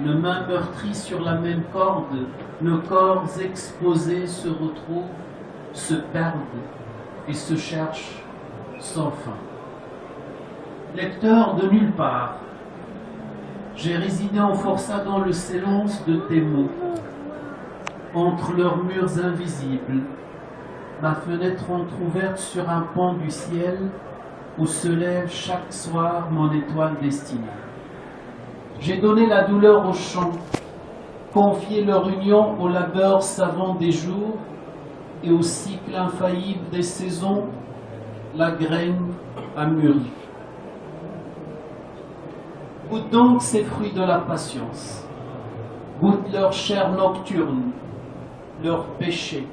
le main meurtri sur la même corde, nos corps exposés se retrouvent, se perdent et se cherchent sans fin. Lecteur de nulle part, j'ai résidé en forçat dans le silence de tes mots, entre leurs murs invisibles, ma fenêtre entr'ouverte sur un pan du ciel où se lève chaque soir mon étoile destinée. J'ai donné la douleur aux champs, confié leur union au labeur savant des jours et au cycle infaillible des saisons, la graine a mûri. Goûte donc ces fruits de la patience, goûte leur chair nocturne, leurs péchés,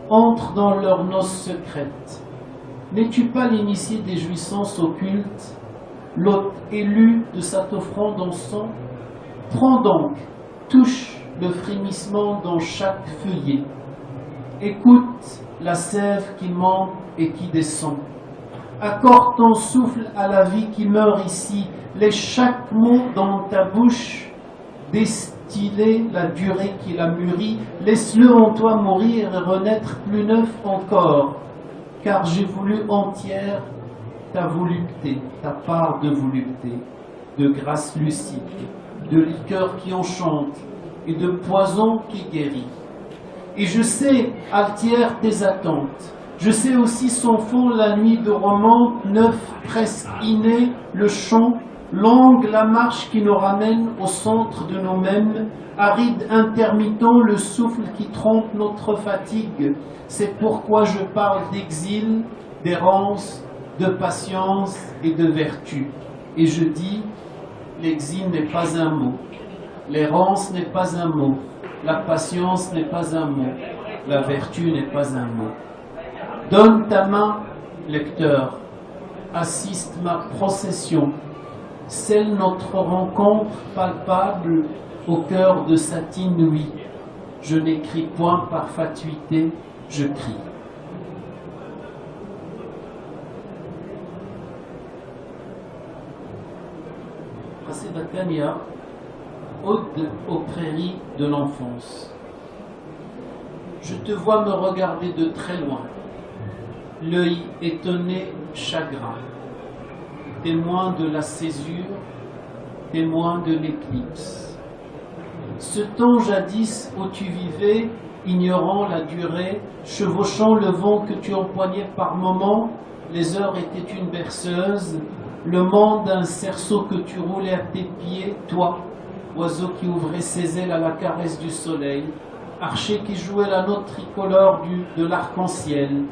entre dans leurs noces secrètes. N'es-tu pas l'initié des jouissances occultes, l'hôte élu de cette offrande en sang? Prends donc, touche le frémissement dans chaque feuillet, écoute la sève qui monte et qui descend. Accorde ton souffle à la vie qui meurt ici, laisse chaque mot dans ta bouche distiller la durée qui l'a mûri, laisse-le en toi mourir et renaître plus neuf encore, car j'ai voulu entière ta volupté, ta part de volupté, de grâce lucide, de liqueur qui enchante et de poison qui guérit. Et je sais, altière, tes attentes. Je sais aussi son fond, la nuit de roman, neuf, presque inné, le chant, longue la marche qui nous ramène au centre de nous-mêmes, aride, intermittent, le souffle qui trompe notre fatigue. C'est pourquoi je parle d'exil, d'errance, de patience et de vertu. Et je dis, l'exil n'est pas un mot, l'errance n'est pas un mot, la patience n'est pas un mot, la vertu n'est pas un mot. Donne ta main, lecteur, assiste ma procession, scelle notre rencontre palpable au cœur de cette inouïe. Je n'écris point par fatuité, je crie. Batania, ode aux prairies de l'enfance. Je te vois me regarder de très loin, l'œil étonné, chagrin, témoin de la césure, témoin de l'éclipse. Ce temps jadis où tu vivais, ignorant la durée, chevauchant le vent que tu empoignais par moments, les heures étaient une berceuse, le monde un cerceau que tu roulais à tes pieds, toi, oiseau qui ouvrait ses ailes à la caresse du soleil, archer qui jouait la note tricolore de l'arc-en-ciel.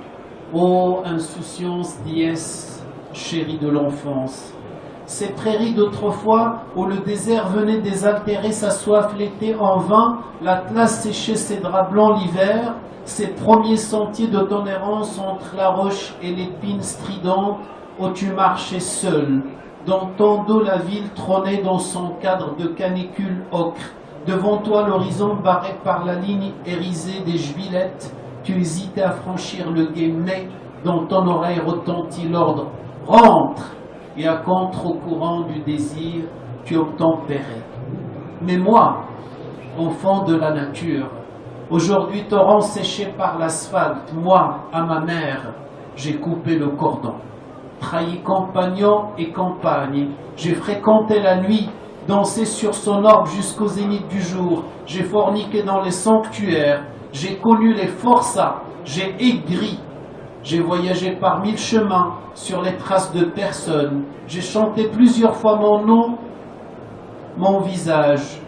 Ô insouciance, dièse, chérie de l'enfance, ces prairies d'autrefois où le désert venait désaltérer sa soif l'été en vain, l'Atlas séchait ses draps blancs l'hiver, ces premiers sentiers de ton errance entre la roche et l'épine stridente où tu marchais seul. Dans ton dos la ville trônait dans son cadre de canicule ocre. Devant toi l'horizon barré par la ligne hérisée des jubilettes. Tu hésitais à franchir le gué, mais dans ton oreille retentit l'ordre « Rentre !» Et à contre-courant du désir, tu obtempérais. Mais moi, enfant de la nature, aujourd'hui torrent séché par l'asphalte, moi, à ma mère, j'ai coupé le cordon. Trahi compagnon et compagne, j'ai fréquenté la nuit, dansé sur son orbe jusqu'au zénith du jour, j'ai forniqué dans les sanctuaires, j'ai connu les forçats, j'ai aigri, j'ai voyagé par 1000 chemins sur les traces de personnes, j'ai chanté plusieurs fois mon nom, mon visage,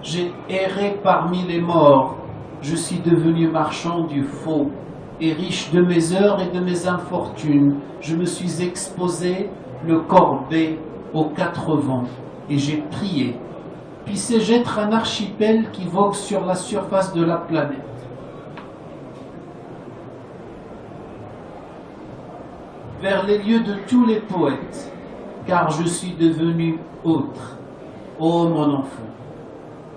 j'ai erré parmi les morts, je suis devenu marchand du faux. Et riche de mes heures et de mes infortunes, je me suis exposé le corps baie aux quatre vents, et j'ai prié. Puis sais-je être un archipel qui vogue sur la surface de la planète. Vers les lieux de tous les poètes, car je suis devenu autre. Ô mon enfant,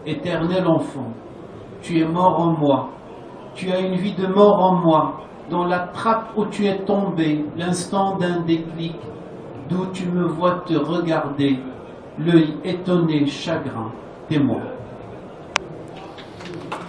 éternel enfant, tu es mort en moi. Tu as une vie de mort en moi, dans la trappe où tu es tombé, l'instant d'un déclic, d'où tu me vois te regarder, l'œil étonné, chagrin, témoin.